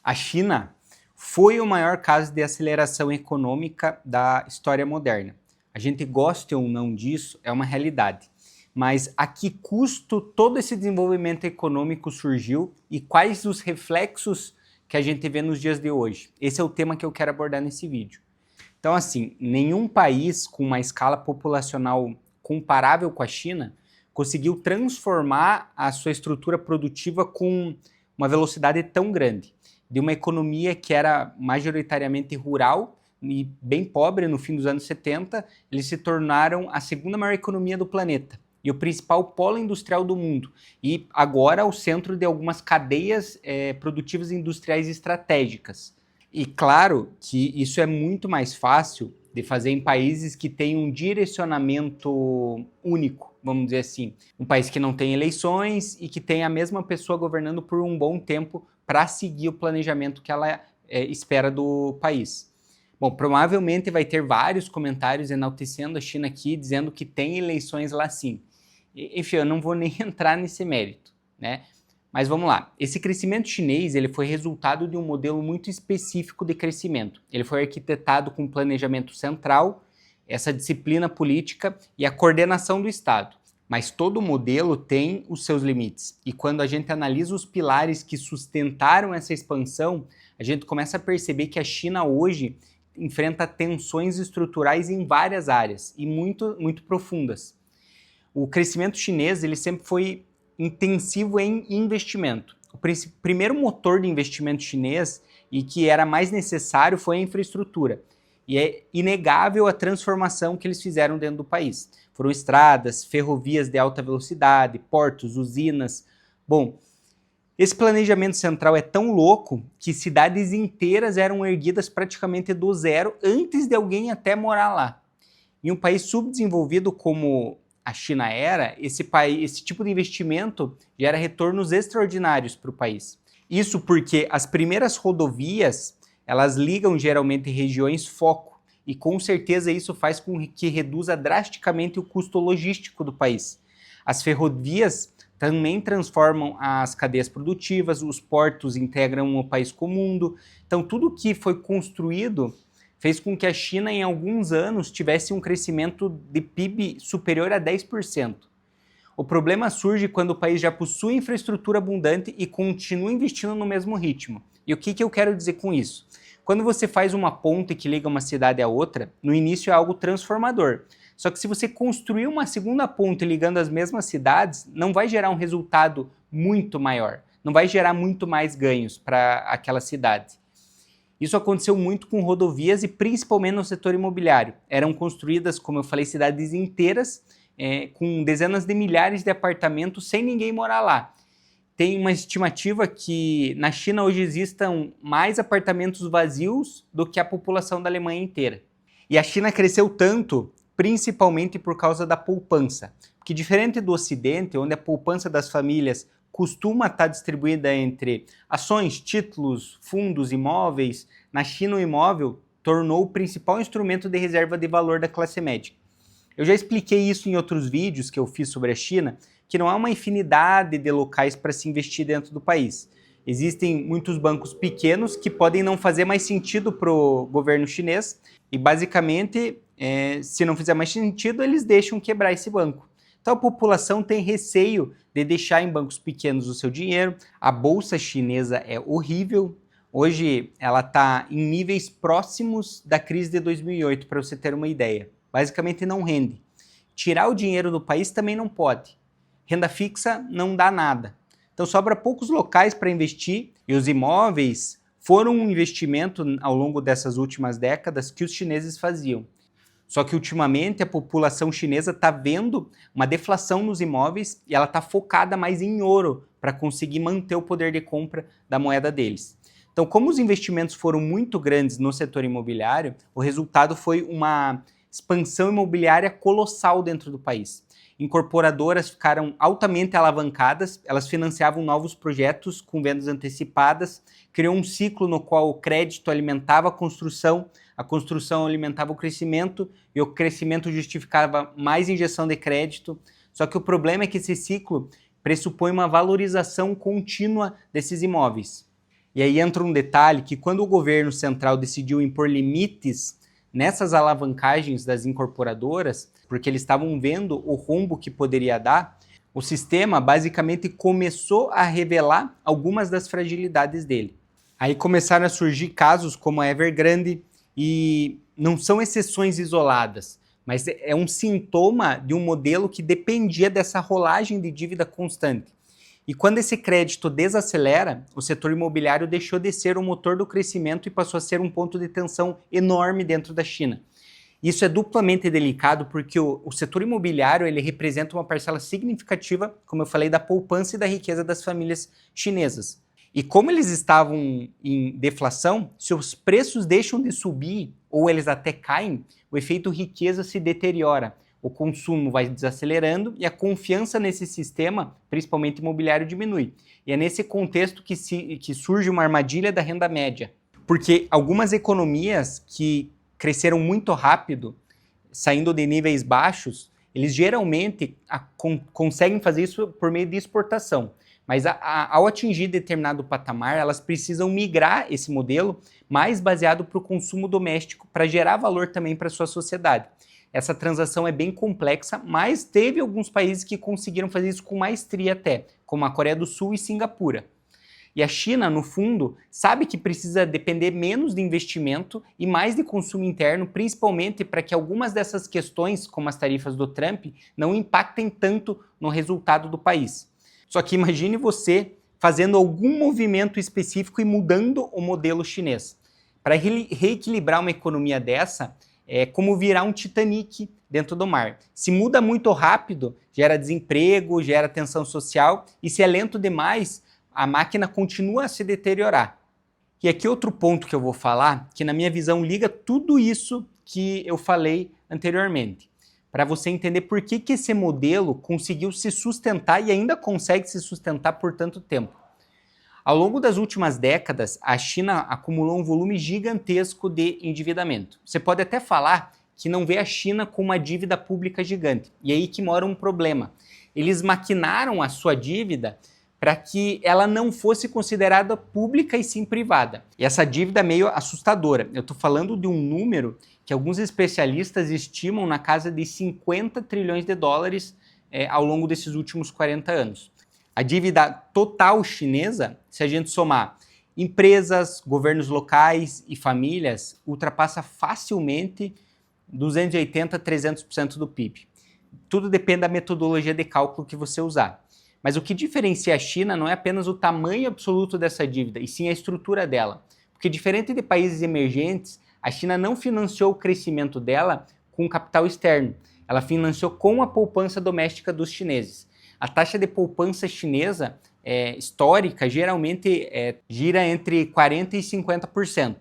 A China foi o maior caso de aceleração econômica da história moderna. A gente goste ou não disso, é uma realidade. Mas a que custo todo esse desenvolvimento econômico surgiu e quais os reflexos que a gente vê nos dias de hoje? Esse é o tema que eu quero abordar nesse vídeo. Então, assim, nenhum país com uma escala populacional comparável com a China conseguiu transformar a sua estrutura produtiva com uma velocidade tão grande. De uma economia que era majoritariamente rural e bem pobre no fim dos anos 70, eles se tornaram a segunda maior economia do planeta e o principal polo industrial do mundo. E agora o centro de algumas cadeias produtivas industriais estratégicas. E claro que isso é muito mais fácil de fazer em países que têm um direcionamento único, vamos dizer assim. Um país que não tem eleições e que tem a mesma pessoa governando por um bom tempo para seguir o planejamento que ela espera do país. Bom, provavelmente vai ter vários comentários enaltecendo a China aqui, dizendo que tem eleições lá sim. Enfim, eu não vou nem entrar nesse mérito, né? Mas vamos lá. Esse crescimento chinês ele foi resultado de um modelo muito específico de crescimento. Ele foi arquitetado com planejamento central, essa disciplina política e a coordenação do Estado. Mas todo modelo tem os seus limites. E quando a gente analisa os pilares que sustentaram essa expansão, a gente começa a perceber que a China hoje enfrenta tensões estruturais em várias áreas e muito profundas. O crescimento chinês ele sempre foi intensivo em investimento. O primeiro motor de investimento chinês e que era mais necessário foi a infraestrutura. E é inegável a transformação que eles fizeram dentro do país. Foram estradas, ferrovias de alta velocidade, portos, usinas. Bom, esse planejamento central é tão louco que cidades inteiras eram erguidas praticamente do zero antes de alguém até morar lá. Em um país subdesenvolvido como a China era, esse tipo de investimento gera retornos extraordinários para o país. Isso porque as primeiras rodovias, elas ligam geralmente regiões foco, e com certeza isso faz com que reduza drasticamente o custo logístico do país. As ferrovias também transformam as cadeias produtivas, os portos integram o país com o mundo. Então tudo que foi construído fez com que a China em alguns anos tivesse um crescimento de PIB superior a 10%. O problema surge quando o país já possui infraestrutura abundante e continua investindo no mesmo ritmo. E o que eu quero dizer com isso? Quando você faz uma ponte que liga uma cidade à outra, no início é algo transformador. Só que se você construir uma segunda ponte ligando as mesmas cidades, não vai gerar um resultado muito maior. Não vai gerar muito mais ganhos para aquela cidade. Isso aconteceu muito com rodovias e principalmente no setor imobiliário. Eram construídas, como eu falei, cidades inteiras, com dezenas de milhares de apartamentos sem ninguém morar lá. Tem uma estimativa que na China hoje existam mais apartamentos vazios do que a população da Alemanha inteira. E a China cresceu tanto, principalmente por causa da poupança. Porque diferente do Ocidente, onde a poupança das famílias costuma estar distribuída entre ações, títulos, fundos, imóveis, na China o imóvel tornou o principal instrumento de reserva de valor da classe média. Eu já expliquei isso em outros vídeos que eu fiz sobre a China, que não há uma infinidade de locais para se investir dentro do país. Existem muitos bancos pequenos que podem não fazer mais sentido para o governo chinês e basicamente, se não fizer mais sentido, eles deixam quebrar esse banco. Então a população tem receio de deixar em bancos pequenos o seu dinheiro. A bolsa chinesa é horrível. Hoje ela está em níveis próximos da crise de 2008, para você ter uma ideia. Basicamente não rende. Tirar o dinheiro do país também não pode. Renda fixa não dá nada. Então sobra poucos locais para investir e os imóveis foram um investimento ao longo dessas últimas décadas que os chineses faziam. Só que ultimamente a população chinesa está vendo uma deflação nos imóveis e ela está focada mais em ouro para conseguir manter o poder de compra da moeda deles. Então, como os investimentos foram muito grandes no setor imobiliário, o resultado foi uma expansão imobiliária colossal dentro do país. Incorporadoras ficaram altamente alavancadas, elas financiavam novos projetos com vendas antecipadas, criou um ciclo no qual o crédito alimentava a construção alimentava o crescimento e o crescimento justificava mais injeção de crédito. Só que o problema é que esse ciclo pressupõe uma valorização contínua desses imóveis. E aí entra um detalhe que quando o governo central decidiu impor limites nessas alavancagens das incorporadoras, porque eles estavam vendo o rumbo que poderia dar, o sistema basicamente começou a revelar algumas das fragilidades dele. Aí começaram a surgir casos como a Evergrande, e não são exceções isoladas, mas é um sintoma de um modelo que dependia dessa rolagem de dívida constante. E quando esse crédito desacelera, o setor imobiliário deixou de ser o motor do crescimento e passou a ser um ponto de tensão enorme dentro da China. Isso é duplamente delicado porque o setor imobiliário ele representa uma parcela significativa, como eu falei, da poupança e da riqueza das famílias chinesas. E como eles estavam em deflação, se os preços deixam de subir ou eles até caem, o efeito riqueza se deteriora. O consumo vai desacelerando e a confiança nesse sistema, principalmente imobiliário, diminui. E é nesse contexto que surge uma armadilha da renda média. Porque algumas economias que cresceram muito rápido, saindo de níveis baixos, eles geralmente conseguem fazer isso por meio de exportação. Mas ao atingir determinado patamar, elas precisam migrar esse modelo mais baseado para o consumo doméstico, para gerar valor também para a sua sociedade. Essa transação é bem complexa, mas teve alguns países que conseguiram fazer isso com maestria até, como a Coreia do Sul e Singapura. E a China, no fundo, sabe que precisa depender menos de investimento e mais de consumo interno, principalmente para que algumas dessas questões, como as tarifas do Trump, não impactem tanto no resultado do país. Só que imagine você fazendo algum movimento específico e mudando o modelo chinês. Para reequilibrar uma economia dessa, é como virar um Titanic dentro do mar. Se muda muito rápido, gera desemprego, gera tensão social, e se é lento demais, a máquina continua a se deteriorar. E aqui outro ponto que eu vou falar, que na minha visão liga tudo isso que eu falei anteriormente, para você entender por que esse modelo conseguiu se sustentar e ainda consegue se sustentar por tanto tempo. Ao longo das últimas décadas, a China acumulou um volume gigantesco de endividamento. Você pode até falar que não vê a China com uma dívida pública gigante. E aí que mora um problema. Eles maquinaram a sua dívida para que ela não fosse considerada pública e sim privada. E essa dívida é meio assustadora. Eu estou falando de um número que alguns especialistas estimam na casa de 50 trilhões de dólares ao longo desses últimos 40 anos. A dívida total chinesa, se a gente somar empresas, governos locais e famílias, ultrapassa facilmente 280 a 300% do PIB. Tudo depende da metodologia de cálculo que você usar. Mas o que diferencia a China não é apenas o tamanho absoluto dessa dívida, e sim a estrutura dela. Porque diferente de países emergentes, a China não financiou o crescimento dela com capital externo. Ela financiou com a poupança doméstica dos chineses. A taxa de poupança chinesa histórica geralmente gira entre 40% e 50%.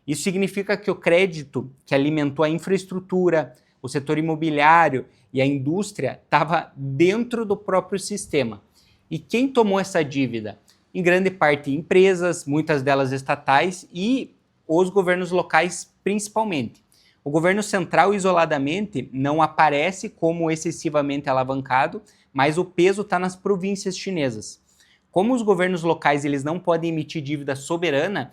Isso significa que o crédito que alimentou a infraestrutura, o setor imobiliário e a indústria estava dentro do próprio sistema. E quem tomou essa dívida? Em grande parte empresas, muitas delas estatais e os governos locais principalmente. O governo central isoladamente não aparece como excessivamente alavancado, mas o peso está nas províncias chinesas. Como os governos locais eles não podem emitir dívida soberana,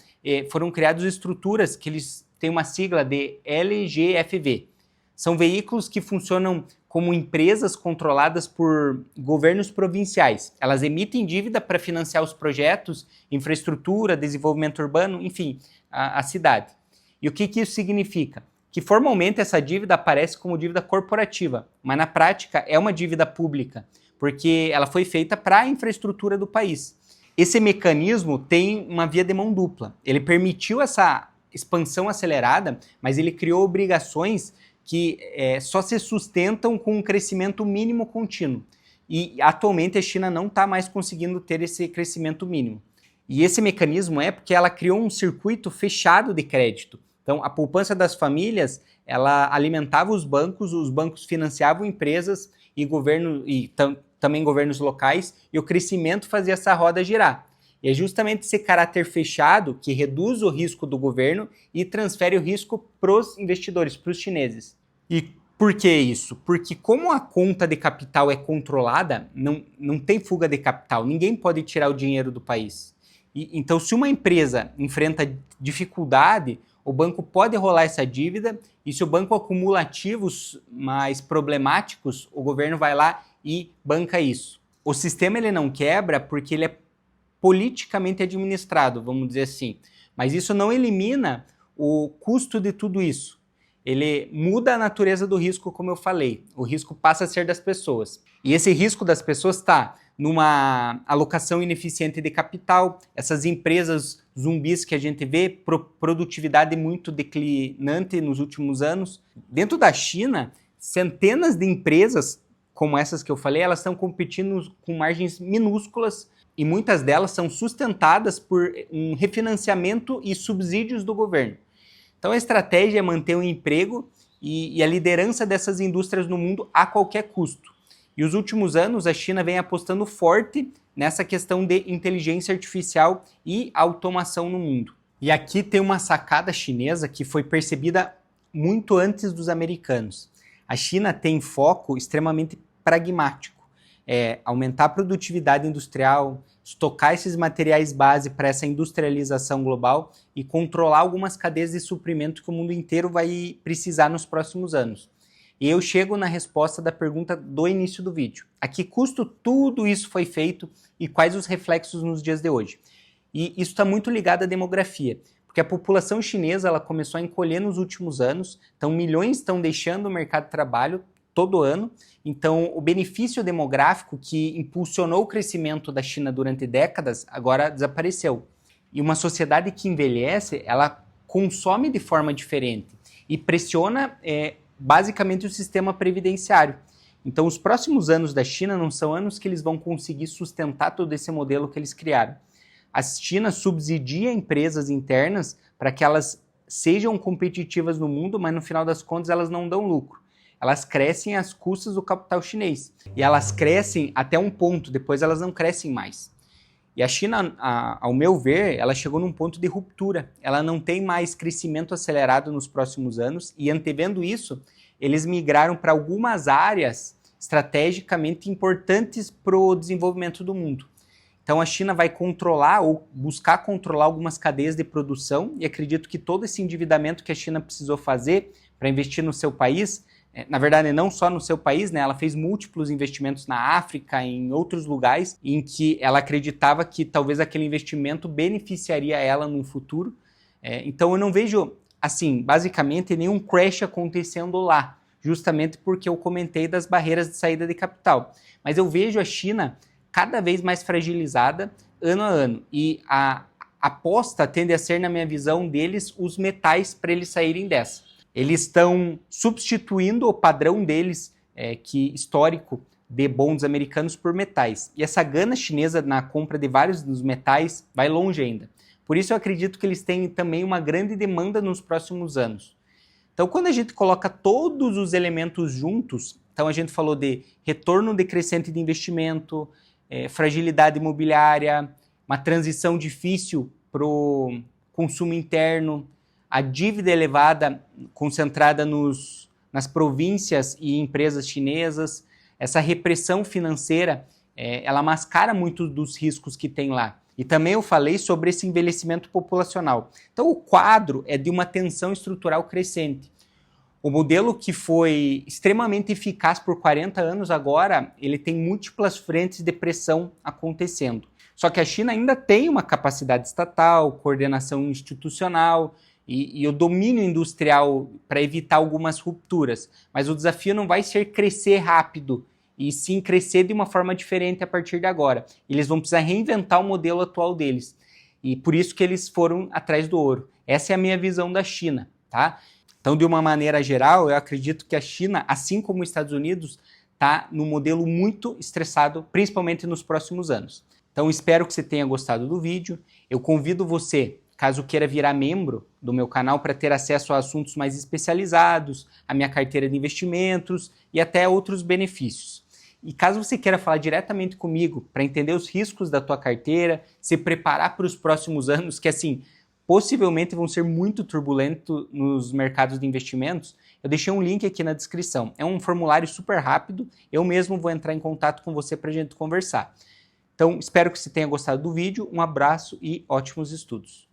foram criadas estruturas que eles têm uma sigla de LGFV. São veículos que funcionam como empresas controladas por governos provinciais. Elas emitem dívida para financiar os projetos, infraestrutura, desenvolvimento urbano, enfim, a cidade. E o que isso significa? Que formalmente essa dívida aparece como dívida corporativa, mas na prática é uma dívida pública, porque ela foi feita para a infraestrutura do país. Esse mecanismo tem uma via de mão dupla. Ele permitiu essa expansão acelerada, mas ele criou obrigações que só se sustentam com um crescimento mínimo contínuo. E atualmente a China não está mais conseguindo ter esse crescimento mínimo. E esse mecanismo é porque ela criou um circuito fechado de crédito. Então, a poupança das famílias, ela alimentava os bancos financiavam empresas e também governos locais, e o crescimento fazia essa roda girar. E é justamente esse caráter fechado que reduz o risco do governo e transfere o risco para os investidores, para os chineses. E por que isso? Porque como a conta de capital é controlada, não tem fuga de capital, ninguém pode tirar o dinheiro do país. Então, se uma empresa enfrenta dificuldade, o banco pode rolar essa dívida, e se o banco acumula ativos mais problemáticos, o governo vai lá e banca isso. O sistema ele não quebra porque ele é politicamente administrado, vamos dizer assim. Mas isso não elimina o custo de tudo isso. Ele muda a natureza do risco, como eu falei. O risco passa a ser das pessoas. E esse risco das pessoas está numa alocação ineficiente de capital, essas empresas zumbis que a gente vê, produtividade muito declinante nos últimos anos. Dentro da China, centenas de empresas como essas que eu falei, elas estão competindo com margens minúsculas e muitas delas são sustentadas por um refinanciamento e subsídios do governo. Então a estratégia é manter o emprego e a liderança dessas indústrias no mundo a qualquer custo. E os últimos anos a China vem apostando forte nessa questão de inteligência artificial e automação no mundo. E aqui tem uma sacada chinesa que foi percebida muito antes dos americanos. A China tem foco extremamente pragmático, aumentar a produtividade industrial, estocar esses materiais base para essa industrialização global e controlar algumas cadeias de suprimento que o mundo inteiro vai precisar nos próximos anos. E eu chego na resposta da pergunta do início do vídeo. A que custo tudo isso foi feito e quais os reflexos nos dias de hoje? E isso está muito ligado à demografia, porque a população chinesa ela começou a encolher nos últimos anos, então milhões estão deixando o mercado de trabalho todo ano, então o benefício demográfico que impulsionou o crescimento da China durante décadas agora desapareceu. E uma sociedade que envelhece, ela consome de forma diferente e pressiona basicamente o sistema previdenciário. Então os próximos anos da China não são anos que eles vão conseguir sustentar todo esse modelo que eles criaram. A China subsidia empresas internas para que elas sejam competitivas no mundo, mas no final das contas elas não dão lucro. Elas crescem às custas do capital chinês. E elas crescem até um ponto, depois elas não crescem mais. E a China, ao meu ver, ela chegou num ponto de ruptura. Ela não tem mais crescimento acelerado nos próximos anos e, antevendo isso, eles migraram para algumas áreas estrategicamente importantes para o desenvolvimento do mundo. Então a China vai controlar ou buscar controlar algumas cadeias de produção e acredito que todo esse endividamento que a China precisou fazer para investir no seu país, na verdade não só no seu país, né, ela fez múltiplos investimentos na África, em outros lugares, em que ela acreditava que talvez aquele investimento beneficiaria ela no futuro. Então eu não vejo, assim, basicamente nenhum crash acontecendo lá, justamente porque eu comentei das barreiras de saída de capital. Mas eu vejo a China cada vez mais fragilizada ano a ano. E a aposta tende a ser, na minha visão deles, os metais para eles saírem dessa. Eles estão substituindo o padrão deles, histórico, de bonds americanos por metais. E essa gana chinesa na compra de vários dos metais vai longe ainda. Por isso eu acredito que eles têm também uma grande demanda nos próximos anos. Então quando a gente coloca todos os elementos juntos, então a gente falou de retorno decrescente de investimento, fragilidade imobiliária, uma transição difícil para o consumo interno, a dívida elevada concentrada nas províncias e empresas chinesas, essa repressão financeira, ela mascara muito dos riscos que tem lá. E também eu falei sobre esse envelhecimento populacional. Então o quadro é de uma tensão estrutural crescente. O modelo que foi extremamente eficaz por 40 anos agora, ele tem múltiplas frentes de pressão acontecendo. Só que a China ainda tem uma capacidade estatal, coordenação institucional e o domínio industrial para evitar algumas rupturas. Mas o desafio não vai ser crescer rápido, e sim crescer de uma forma diferente a partir de agora. Eles vão precisar reinventar o modelo atual deles. E por isso que eles foram atrás do ouro. Essa é a minha visão da China, tá? Então, de uma maneira geral, eu acredito que a China, assim como os Estados Unidos, está num modelo muito estressado, principalmente nos próximos anos. Então, espero que você tenha gostado do vídeo. Eu convido você, caso queira virar membro do meu canal, para ter acesso a assuntos mais especializados, a minha carteira de investimentos e até outros benefícios. E caso você queira falar diretamente comigo para entender os riscos da tua carteira, se preparar para os próximos anos, que assim, possivelmente vão ser muito turbulentos nos mercados de investimentos, eu deixei um link aqui na descrição. É um formulário super rápido, eu mesmo vou entrar em contato com você para a gente conversar. Então, espero que você tenha gostado do vídeo, um abraço e ótimos estudos!